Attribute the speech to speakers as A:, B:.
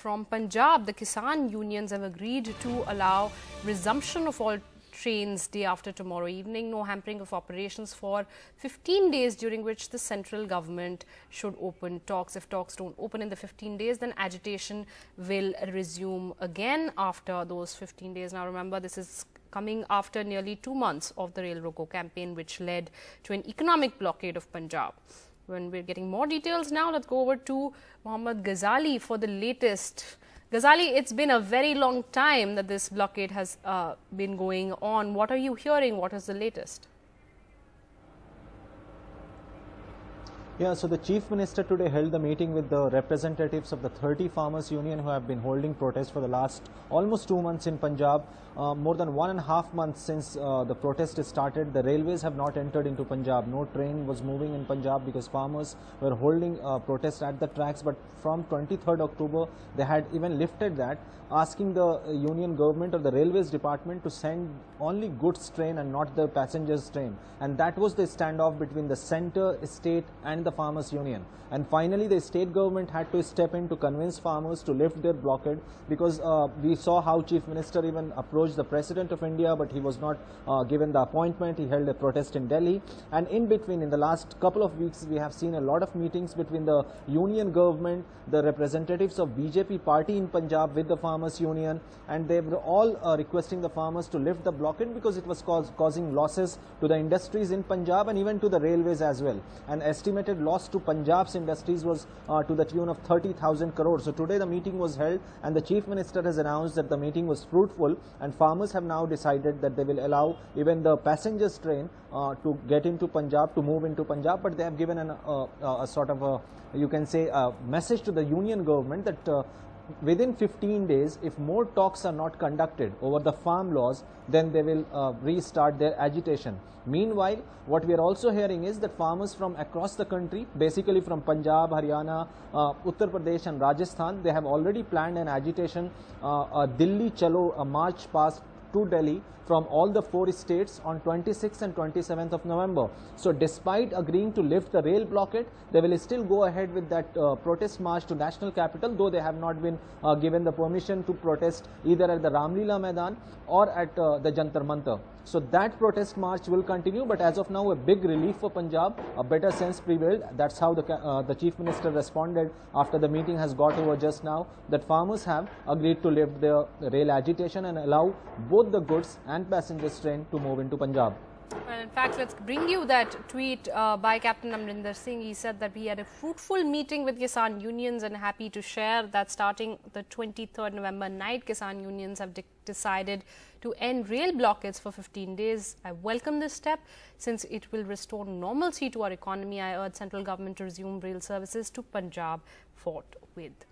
A: from Punjab, the Kisan unions have agreed to allow resumption of all trains day after tomorrow evening. No hampering of operations for 15 days, during which the central government should open talks. If talks don't open in the 15 days, then agitation will resume again after those 15 days. Now remember, this is coming after nearly 2 months of the Rail Roko campaign, which led to an economic blockade of Punjab. When we're getting more details now, let's go over to Mohammad Ghazali for the latest. Ghazali, it's been a very long time that this blockade has been going on. What are you hearing? What is the latest?
B: Yeah, so the Chief Minister today held the meeting with the representatives of the 30 farmers union who have been holding protests for the last almost 2 months in Punjab. More than 1.5 months since the protest started, the railways have not entered into Punjab. No train was moving in Punjab because farmers were holding protests at the tracks. But from 23rd October, they had even lifted that, asking the union government or the railways department to send only goods train and not the passengers train. And that was the standoff between the centre, state and the farmers union. And finally the state government had to step in to convince farmers to lift their blockade, because we saw how Chief Minister even approached the President of India, but he was not given the appointment. He held a protest in Delhi, and in between, in the last couple of weeks, we have seen a lot of meetings between the union government, the representatives of BJP party in Punjab with the farmers union, and they were all requesting the farmers to lift the blockade because it was causing losses to the industries in Punjab and even to the railways as well. An estimated loss to Punjab's industries was to the tune of 30,000 crores. So today the meeting was held, and the Chief Minister has announced that the meeting was fruitful, and farmers have now decided that they will allow even the passengers train to get into Punjab, to move into Punjab. But they have given a sort of a, you can say, a message to the union government that within 15 days, if more talks are not conducted over the farm laws, then they will restart their agitation. Meanwhile, what we are also hearing is that farmers from across the country, basically from Punjab, Haryana, Uttar Pradesh and Rajasthan, they have already planned an agitation, a Delhi Chalo, a march past to Delhi from all the 4 states on 26th and 27th of November. So despite agreeing to lift the rail blockade, they will still go ahead with that protest march to national capital, though they have not been given the permission to protest either at the Ramlila Maidan or at the Jantar Mantar. So that protest march will continue, but as of now a big relief for Punjab, a better sense prevailed. That's how the Chief Minister responded after the meeting has got over just now, that farmers have agreed to lift their rail agitation and allow both the goods and passengers train to move into Punjab.
A: Well, in fact, let's bring you that tweet by Captain Amarinder Singh. He said that we had a fruitful meeting with Kisan unions and happy to share that starting the 23rd November night, Kisan unions have decided to end rail blockades for 15 days. I welcome this step since it will restore normalcy to our economy. I urge central government to resume rail services to Punjab forthwith.